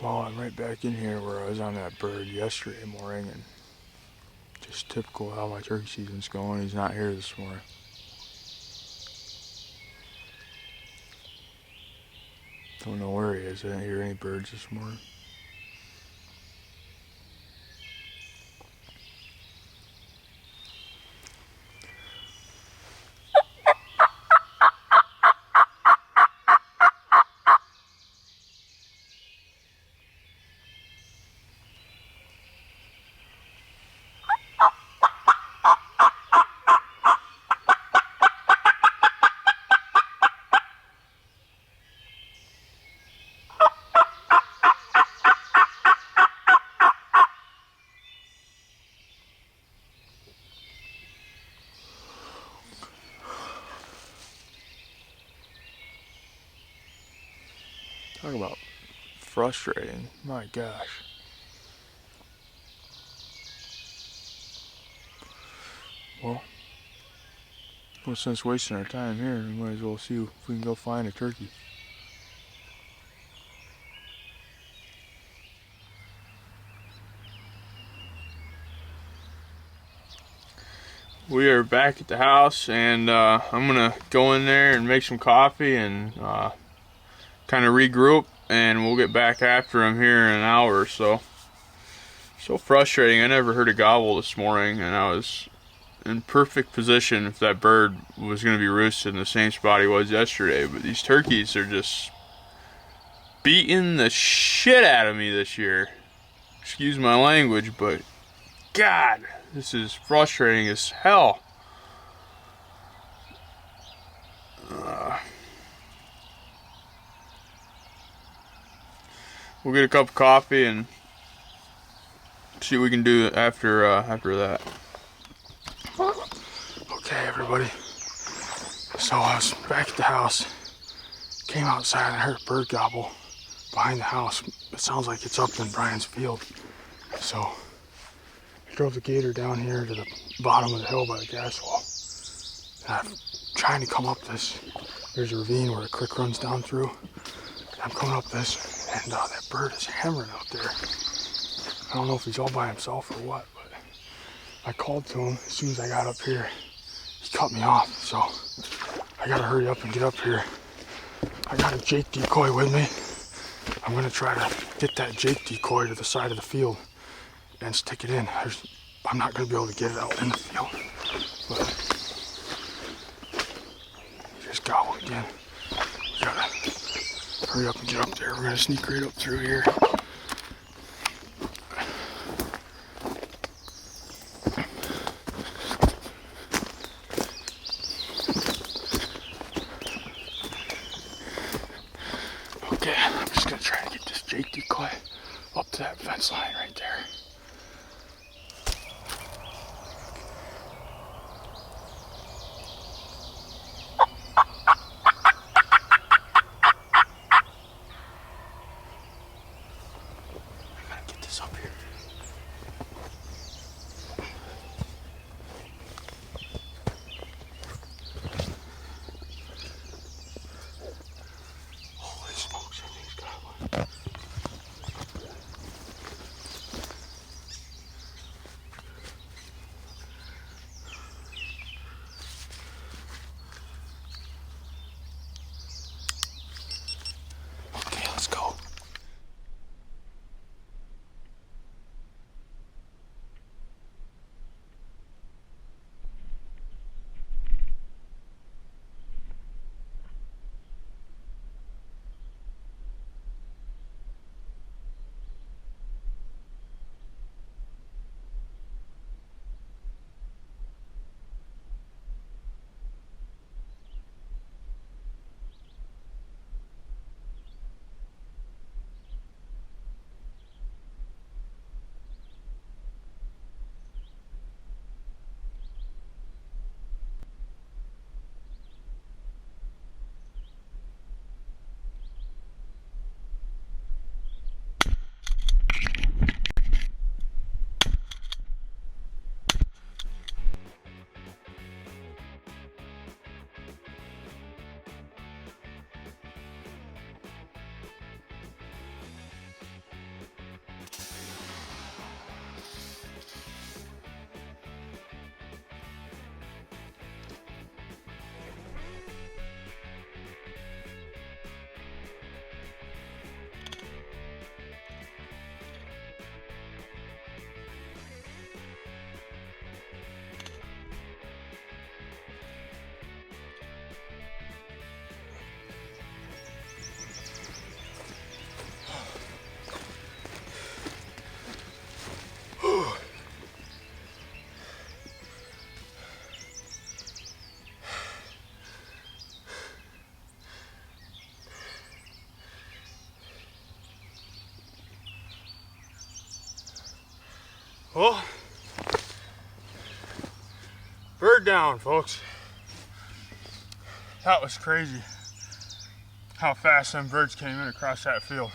Well, I'm right back in here where I was on that bird yesterday morning, and just typical how my turkey season's going. He's not here this morning. Don't know where he is. I didn't hear any birds this morning. Talk about frustrating. My gosh. Well, no sense wasting our time here. We might as well see if we can go find a turkey. We are back at the house, and I'm gonna go in there and make some coffee and kind of regroup, and we'll get back after him here in an hour or so. So frustrating. I never heard a gobble this morning, and I was in perfect position if that bird was going to be roosted in the same spot he was yesterday. But these turkeys are just beating the shit out of me this year. Excuse my language, but God, this is frustrating as hell. We'll get a cup of coffee and see what we can do after that. Okay, everybody. So I was back at the house, came outside and I heard a bird gobble behind the house. It sounds like it's up in Brian's field. So I drove the gator down here to the bottom of the hill by the gas well. And I'm trying to come up this. There's a ravine where a creek runs down through. I'm coming up this, and that bird is hammering out there. I don't know if he's all by himself or what, but I called to him as soon as I got up here. He cut me off, so I gotta hurry up and get up here. I got a Jake decoy with me. I'm gonna try to get that Jake decoy to the side of the field and stick it in. I'm not gonna be able to get it out in the field, but he just gobbled again. We gotta hurry up and get up there. We're gonna sneak right up through here. Okay, I'm just gonna try to get this Jake decoy up to that fence line right there. Well, bird down, folks. That was crazy how fast them birds came in across that field.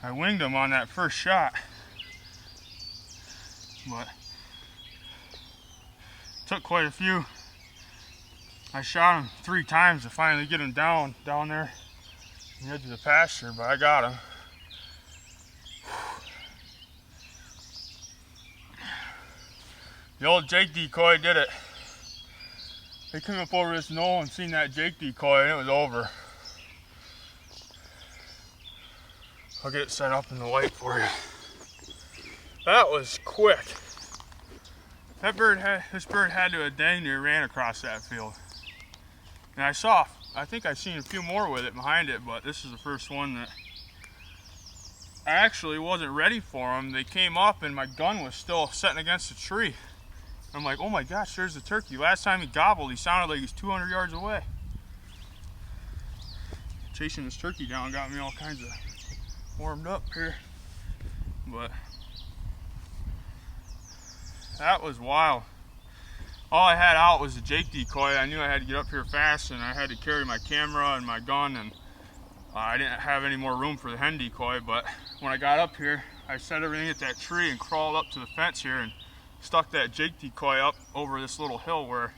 I winged them on that first shot, but took quite a few. I shot them 3 times to finally get them down there on the edge of the pasture, but I got them. The old Jake decoy did it. They came up over this knoll and seen that Jake decoy and it was over. I'll get it set up in the light for you. That was quick. This bird had to have dang near ran across that field. And I think I've seen a few more with it behind it, but this is the first one that I actually wasn't ready for them. They came up and my gun was still sitting against a tree. I'm like, oh my gosh, there's the turkey. Last time he gobbled, he sounded like he was 200 yards away. Chasing this turkey down got me all kinds of warmed up here. But that was wild. All I had out was the Jake decoy. I knew I had to get up here fast and I had to carry my camera and my gun, and I didn't have any more room for the hen decoy. But when I got up here, I set everything at that tree and crawled up to the fence here and stuck that Jake decoy up over this little hill where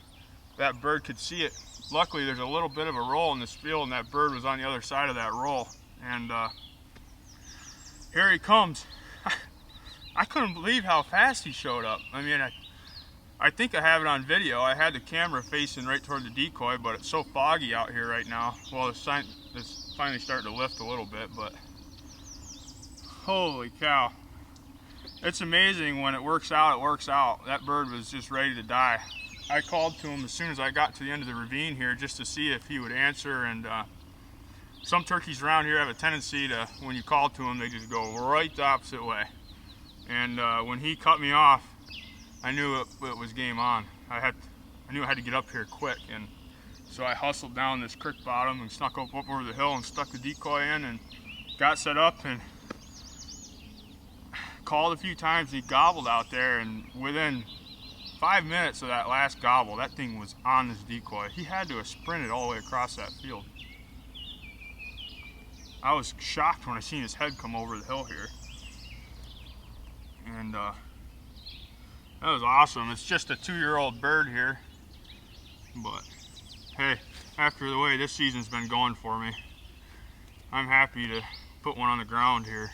that bird could see it. Luckily, there's a little bit of a roll in this field and that bird was on the other side of that roll. And here he comes. I couldn't believe how fast he showed up. I mean, I think I have it on video. I had the camera facing right toward the decoy, but it's so foggy out here right now. Well, it's finally starting to lift a little bit, but holy cow. It's amazing when it works out, it works out. That bird was just ready to die. I called to him as soon as I got to the end of the ravine here just to see if he would answer, and some turkeys around here have a tendency to, when you call to them, they just go right the opposite way. And when he cut me off, I knew it was game on. I knew I had to get up here quick, and so I hustled down this creek bottom and snuck up over the hill and stuck the decoy in and got set up and called a few times. And he gobbled out there, and within 5 minutes of that last gobble, that thing was on this decoy. He had to have sprinted all the way across that field. I was shocked when I seen his head come over the hill here. And that was awesome. It's just a 2-year-old bird here, but hey, after the way this season's been going for me, I'm happy to put one on the ground here.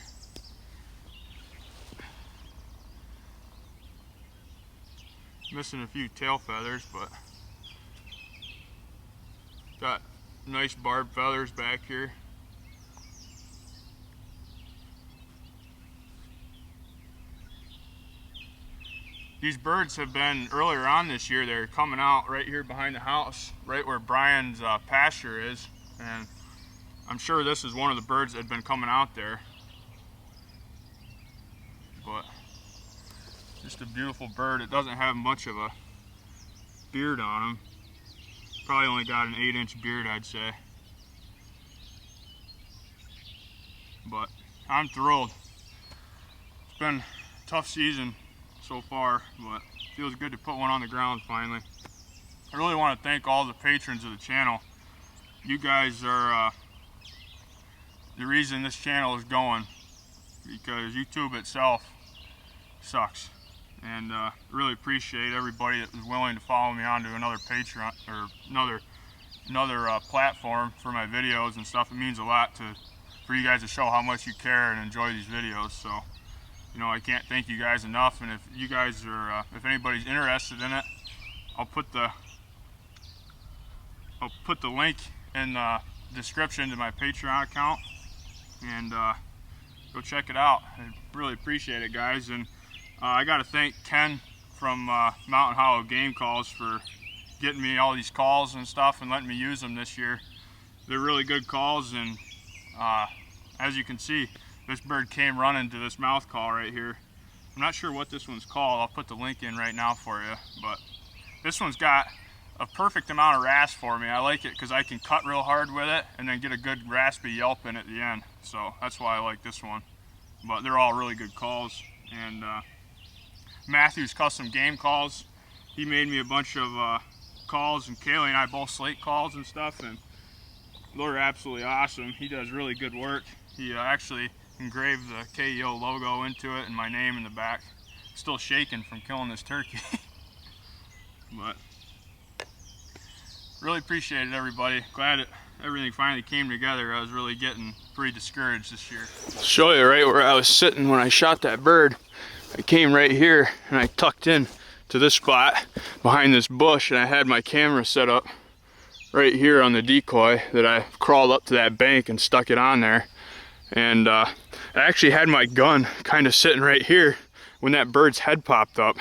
Missing a few tail feathers, but got nice barb feathers back here. These birds have been, earlier on this year, they're coming out right here behind the house, right where Brian's pasture is, and I'm sure this is one of the birds that had been coming out there. But just a beautiful bird. It doesn't have much of a beard on him. Probably only got an 8-inch beard, I'd say. But I'm thrilled. It's been a tough season so far, but it feels good to put one on the ground finally. I really want to thank all the patrons of the channel. You guys are the reason this channel is going, because YouTube itself sucks. And really appreciate everybody that was willing to follow me onto another Patreon or another platform for my videos and stuff. It means a lot for you guys to show how much you care and enjoy these videos. So, you know, I can't thank you guys enough. And if you guys are, if anybody's interested in it, I'll put the link in the description to my Patreon account, and go check it out. I really appreciate it, guys. And I got to thank Ken from Mountain Hollow Game Calls for getting me all these calls and stuff and letting me use them this year. They're really good calls, and as you can see, this bird came running to this mouth call right here. I'm not sure what this one's called. I'll put the link in right now for you, but this one's got a perfect amount of rasp for me. I like it because I can cut real hard with it and then get a good raspy yelp in at the end. So that's why I like this one. But they're all really good calls. And Matthew's Custom Game Calls, he made me a bunch of calls, and Kaylee and I both Slate calls and stuff, and they're absolutely awesome. He does really good work. He actually engraved the KEO logo into it and my name in the back. Still shaking from killing this turkey. But really appreciate it, everybody. Glad everything finally came together. I was really getting pretty discouraged this year. I'll show you right where I was sitting when I shot that bird. I came right here and I tucked in to this spot behind this bush, and I had my camera set up right here on the decoy that I crawled up to that bank and stuck it on there. And I actually had my gun kind of sitting right here when that bird's head popped up.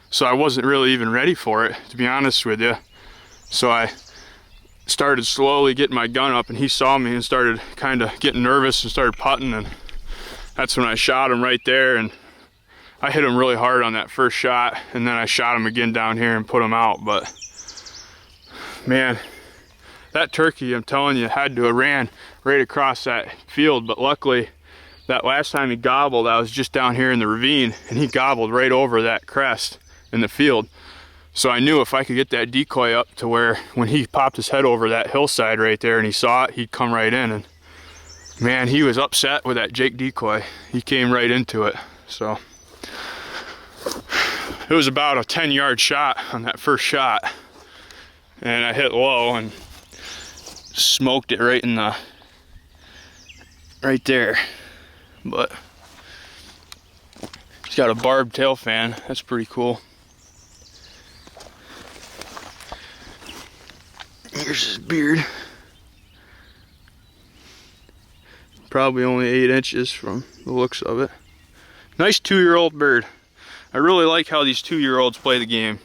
So I wasn't really even ready for it, to be honest with you. So I started slowly getting my gun up, and he saw me and started kind of getting nervous and started putting, and that's when I shot him right there. And I hit him really hard on that first shot, and then I shot him again down here and put him out. But man, that turkey, I'm telling you, had to have ran right across that field. But luckily, that last time he gobbled, I was just down here in the ravine, and he gobbled right over that crest in the field. So I knew if I could get that decoy up to where when he popped his head over that hillside right there and he saw it, he'd come right in. And man, he was upset with that Jake decoy. He came right into it. So it was about a 10-yard shot on that first shot, and I hit low and smoked it right in the right there. But he's got a barbed tail fan. That's pretty cool. Here's his beard. Probably only 8 inches from the looks of it. Nice 2-year-old bird. I really like how these 2-year-olds play the game.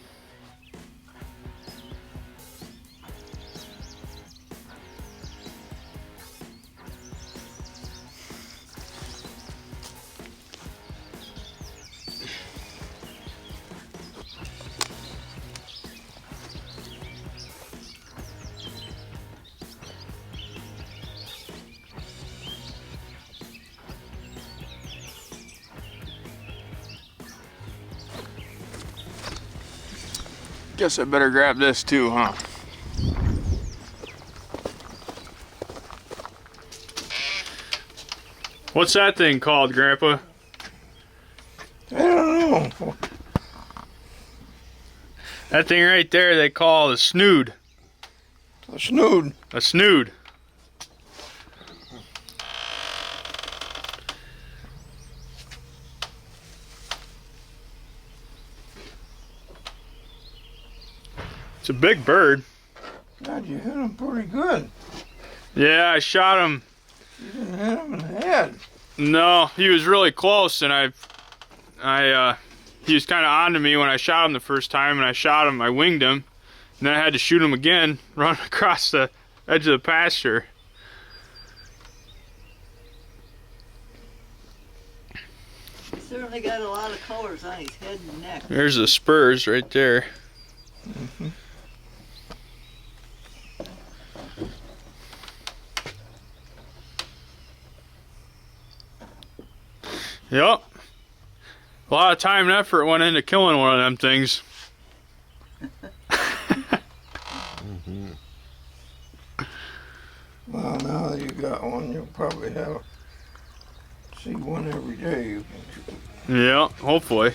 Guess I better grab this too, huh? What's that thing called, Grandpa? I don't know. That thing right there they call a snood. A snood. A snood. It's a big bird. God, you hit him pretty good. Yeah, I shot him. You didn't hit him in the head. No, he was really close, and he was kind of on to me when I shot him the first time, and I shot him, I winged him, and then I had to shoot him again, run across the edge of the pasture. He certainly got a lot of colors on his head and neck. There's the spurs right there. Mm-hmm. Yep. A lot of time and effort went into killing one of them things. Mm-hmm. Well, now that you got one, you'll probably see one every day. Yeah, hopefully.